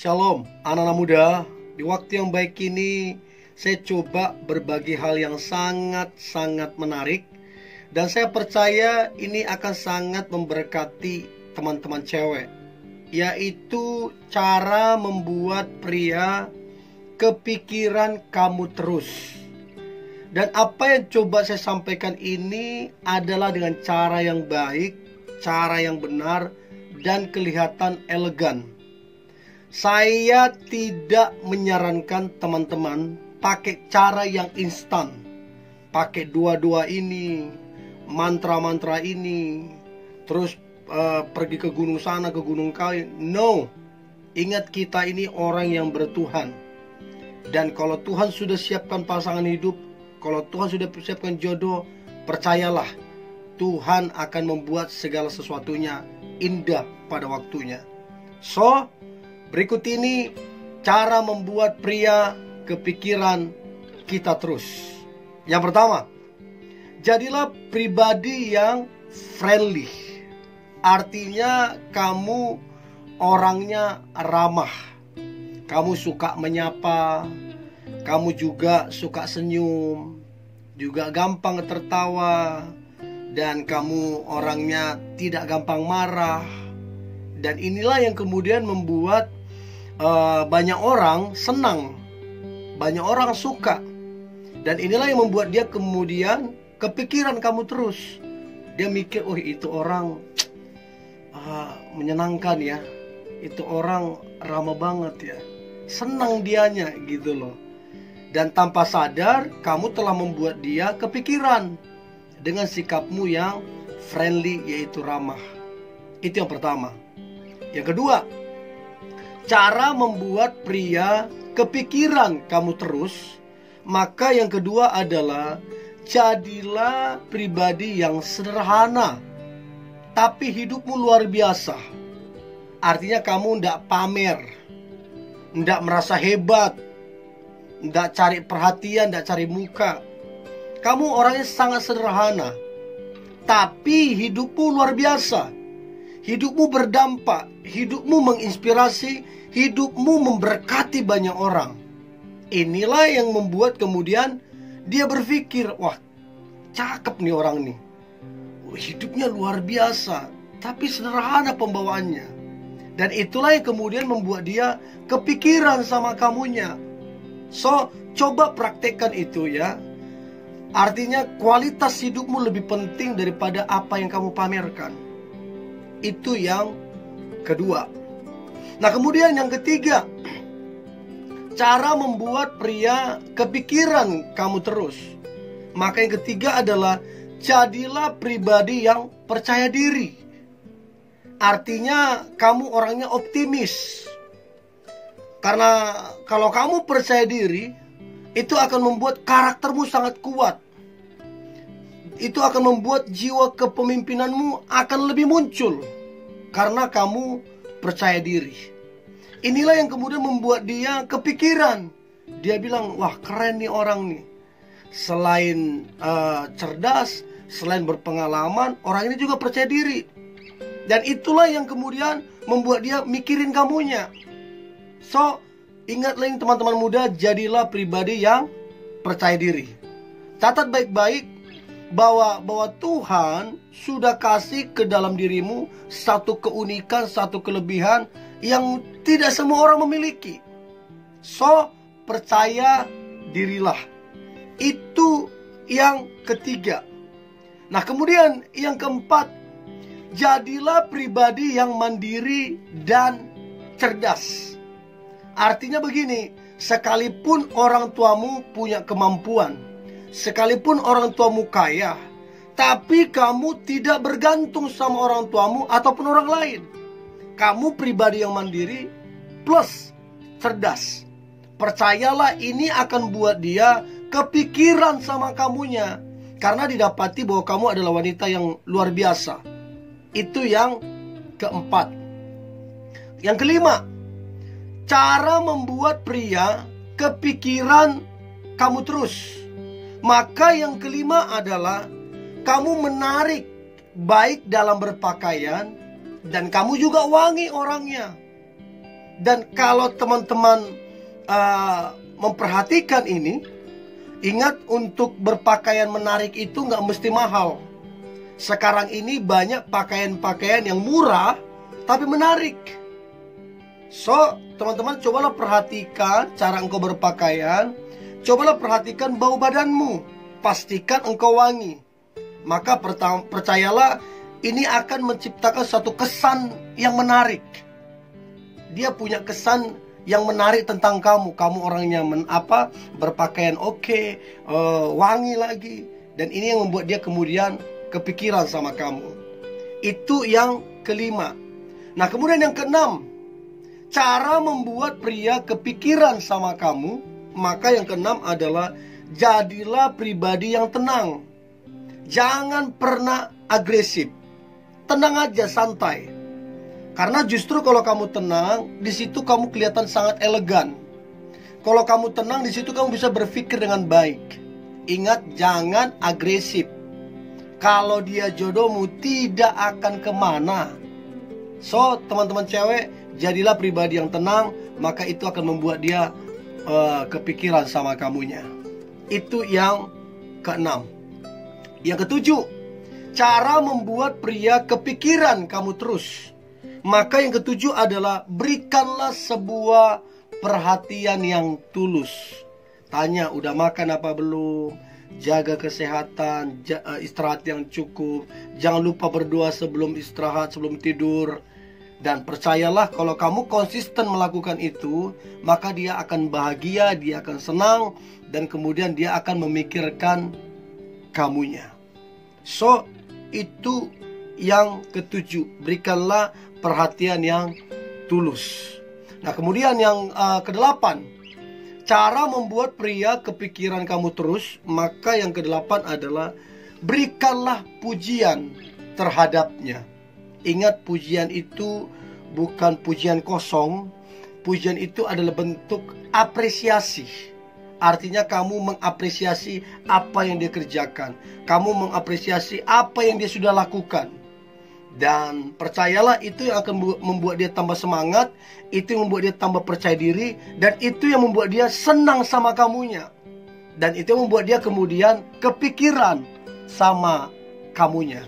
Shalom anak-anak muda. Di waktu yang baik ini saya coba berbagi hal yang sangat-sangat menarik, dan saya percaya ini akan sangat memberkati teman-teman cewek, yaitu cara membuat pria kepikiran kamu terus. Dan apa yang coba saya sampaikan ini adalah dengan cara yang baik, cara yang benar, dan kelihatan elegan. Saya tidak menyarankan teman-teman pakai cara yang instan, pakai dua-dua ini, mantra-mantra ini, terus pergi ke gunung sana, ke gunung kain. No, ingat kita ini orang yang bertuhan. Dan kalau Tuhan sudah siapkan pasangan hidup, kalau Tuhan sudah siapkan jodoh, percayalah Tuhan akan membuat segala sesuatunya indah pada waktunya. So, berikut ini cara membuat pria kepikiran kita terus. Yang pertama, jadilah pribadi yang friendly. Artinya kamu orangnya ramah. Kamu suka menyapa, kamu juga suka senyum, juga gampang tertawa, dan kamu orangnya tidak gampang marah. Dan inilah yang kemudian membuat banyak orang senang, banyak orang suka. Dan inilah yang membuat dia kemudian kepikiran kamu terus. Dia mikir, oh itu orang menyenangkan ya, itu orang ramah banget ya, senang dianya gitu loh. Dan tanpa sadar kamu telah membuat dia kepikiran dengan sikapmu yang friendly, yaitu ramah. Itu yang pertama. Yang kedua, cara membuat pria kepikiran kamu terus. Maka yang kedua adalah jadilah pribadi yang sederhana, tapi hidupmu luar biasa. Artinya kamu tidak pamer, tidak merasa hebat, tidak cari perhatian, tidak cari muka. Kamu orangnya sangat sederhana, tapi hidupmu luar biasa. Hidupmu berdampak, hidupmu menginspirasi, hidupmu memberkati banyak orang. Inilah yang membuat kemudian dia berpikir, wah cakep nih orang nih, hidupnya luar biasa, tapi sederhana pembawaannya. Dan itulah yang kemudian membuat dia kepikiran sama kamunya. So, coba praktekkan itu ya. Artinya kualitas hidupmu lebih penting daripada apa yang kamu pamerkan. Itu yang kedua. Nah, kemudian yang ketiga, cara membuat pria kepikiran kamu terus. Maka yang ketiga adalah jadilah pribadi yang percaya diri. Artinya kamu orangnya optimis. Karena kalau kamu percaya diri, itu akan membuat karaktermu sangat kuat. Itu akan membuat jiwa kepemimpinanmu akan lebih muncul, karena kamu percaya diri. Inilah yang kemudian membuat dia kepikiran. Dia bilang, wah keren nih orang nih. Selain cerdas, selain berpengalaman, orang ini juga percaya diri. Dan itulah yang kemudian membuat dia mikirin kamunya. So, ingatlah ini teman-teman muda, jadilah pribadi yang percaya diri. Catat baik-baik bahwa Tuhan sudah kasih ke dalam dirimu satu keunikan, satu kelebihan yang tidak semua orang memiliki. So, percaya dirilah. Itu yang ketiga. Nah, kemudian yang keempat, jadilah pribadi yang mandiri dan cerdas. Artinya begini, sekalipun orang tuamu punya kemampuan, sekalipun orang tuamu kaya, tapi kamu tidak bergantung sama orang tuamu ataupun orang lain. Kamu pribadi yang mandiri plus cerdas. Percayalah, ini akan buat dia kepikiran sama kamunya, karena didapati bahwa kamu adalah wanita yang luar biasa. Itu yang keempat. Yang kelima, cara membuat pria kepikiran kamu terus. Maka yang kelima adalah kamu menarik baik dalam berpakaian, dan kamu juga wangi orangnya. Dan kalau teman-teman memperhatikan ini, ingat untuk berpakaian menarik itu nggak mesti mahal. Sekarang ini banyak pakaian-pakaian yang murah tapi menarik. So, teman-teman cobalah perhatikan cara engkau berpakaian. Cobalah perhatikan bau badanmu. Pastikan engkau wangi. Maka percayalah, ini akan menciptakan suatu kesan yang menarik. Dia punya kesan yang menarik tentang kamu. Kamu orangnya berpakaian oke, wangi lagi. Dan ini yang membuat dia kemudian kepikiran sama kamu. Itu yang kelima. Nah, kemudian yang keenam, cara membuat pria kepikiran sama kamu. Maka yang keenam adalah jadilah pribadi yang tenang. Jangan pernah agresif. Tenang aja, santai. Karena justru kalau kamu tenang, di situ kamu kelihatan sangat elegan. Kalau kamu tenang, di situ kamu bisa berpikir dengan baik. Ingat, jangan agresif. Kalau dia jodohmu, tidak akan kemana. So, teman-teman cewek, jadilah pribadi yang tenang. Maka itu akan membuat dia kepikiran sama kamunya. Itu yang keenam. Yang ketujuh, cara membuat pria kepikiran kamu terus. Maka yang ketujuh adalah berikanlah sebuah perhatian yang tulus. Tanya, udah makan apa belum? Jaga kesehatan, istirahat yang cukup. Jangan lupa berdoa sebelum istirahat, sebelum tidur. Dan percayalah, kalau kamu konsisten melakukan itu, maka dia akan bahagia, dia akan senang, dan kemudian dia akan memikirkan kamunya. So, itu yang ketujuh. Berikanlah perhatian yang tulus. Nah, kemudian yang kedelapan, cara membuat pria kepikiran kamu terus. Maka yang kedelapan adalah berikanlah pujian terhadapnya. Ingat, pujian itu bukan pujian kosong. Pujian itu adalah bentuk apresiasi. Artinya kamu mengapresiasi apa yang dia kerjakan. Kamu mengapresiasi apa yang dia sudah lakukan. Dan percayalah, itu yang akan membuat dia tambah semangat. Itu yang membuat dia tambah percaya diri. Dan itu yang membuat dia senang sama kamunya. Dan itu yang membuat dia kemudian kepikiran sama kamunya.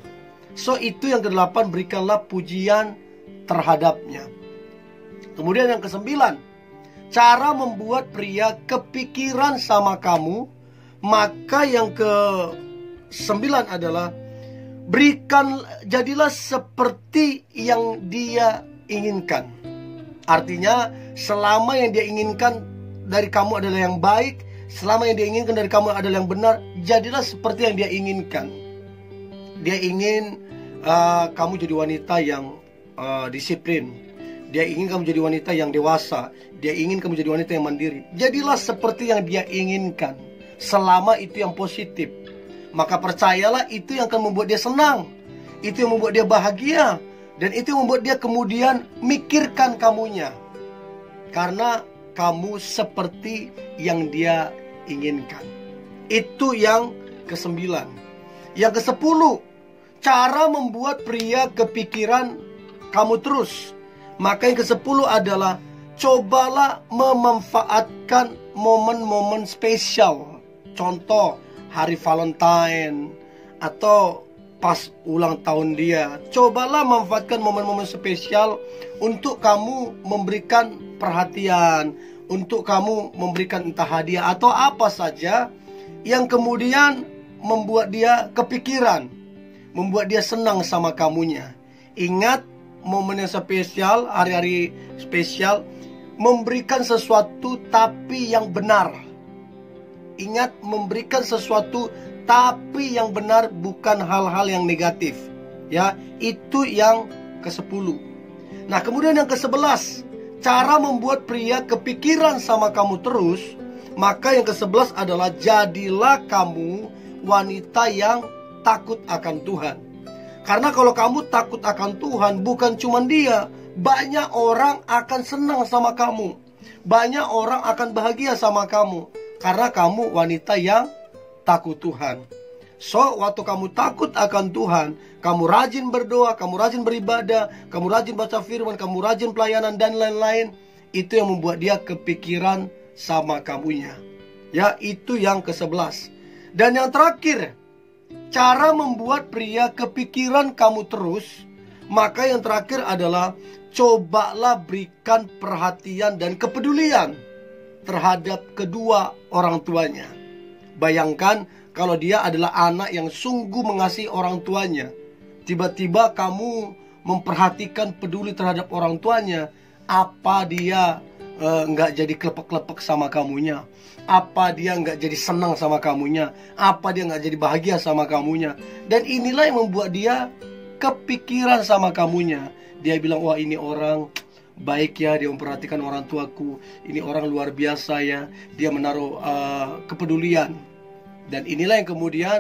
So, itu yang kedelapan, berikanlah pujian terhadapnya. Kemudian yang kesembilan, cara membuat pria kepikiran sama kamu. Maka yang kesembilan adalah jadilah seperti yang dia inginkan. Artinya, selama yang dia inginkan dari kamu adalah yang baik, selama yang dia inginkan dari kamu adalah yang benar, jadilah seperti yang dia inginkan. Dia ingin kamu jadi wanita yang disiplin. Dia ingin kamu jadi wanita yang dewasa. Dia ingin kamu jadi wanita yang mandiri. Jadilah seperti yang dia inginkan, selama itu yang positif. Maka percayalah, itu yang akan membuat dia senang. Itu yang membuat dia bahagia. Dan itu yang membuat dia kemudian mikirkan kamunya. Karena kamu seperti yang dia inginkan. Itu yang kesembilan. Yang kesepuluh, cara membuat pria kepikiran kamu terus. Maka yang kesepuluh adalah cobalah memanfaatkan momen-momen spesial. Contoh, hari Valentine atau pas ulang tahun dia. Cobalah manfaatkan momen-momen spesial untuk kamu memberikan perhatian, untuk kamu memberikan entah hadiah atau apa saja yang kemudian membuat dia kepikiran, membuat dia senang sama kamunya. Ingat, momen yang spesial, hari-hari spesial, memberikan sesuatu tapi yang benar. Ingat, memberikan sesuatu tapi yang benar, bukan hal-hal yang negatif. Ya, itu yang ke-10. Nah, kemudian yang ke-11, cara membuat pria kepikiran sama kamu terus. Maka yang ke-11 adalah jadilah kamu wanita yang takut akan Tuhan. Karena kalau kamu takut akan Tuhan, bukan cuma dia, banyak orang akan senang sama kamu. Banyak orang akan bahagia sama kamu. Karena kamu wanita yang takut Tuhan. So, waktu kamu takut akan Tuhan, kamu rajin berdoa, kamu rajin beribadah, kamu rajin baca firman, kamu rajin pelayanan dan lain-lain, Itu yang membuat dia kepikiran sama kamunya. Ya, itu yang ke-11. Dan yang terakhir, cara membuat pria kepikiran kamu terus, maka yang terakhir adalah cobalah berikan perhatian dan kepedulian terhadap kedua orang tuanya. Bayangkan kalau dia adalah anak yang sungguh mengasihi orang tuanya. Tiba-tiba kamu memperhatikan, peduli terhadap orang tuanya. Apa dia nggak jadi klepek-klepek sama kamunya? Apa dia nggak jadi senang sama kamunya? Apa dia nggak jadi bahagia sama kamunya? Dan inilah yang membuat dia kepikiran sama kamunya. Dia bilang, wah ini orang baik ya, dia memperhatikan orang tuaku. Ini orang luar biasa ya, dia menaruh kepedulian. Dan inilah yang kemudian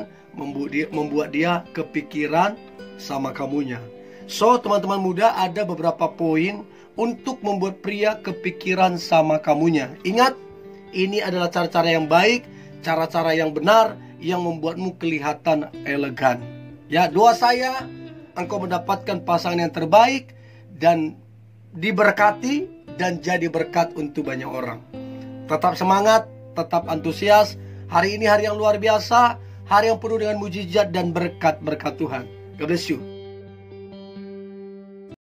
membuat dia kepikiran sama kamunya. So teman-teman muda, ada beberapa poin untuk membuat pria kepikiran sama kamunya. Ingat, ini adalah cara-cara yang baik, cara-cara yang benar, yang membuatmu kelihatan elegan. Ya, doa saya, engkau mendapatkan pasangan yang terbaik dan diberkati dan jadi berkat untuk banyak orang. Tetap semangat, tetap antusias. Hari ini hari yang luar biasa, hari yang penuh dengan mujizat dan berkat-berkat Tuhan. God bless you.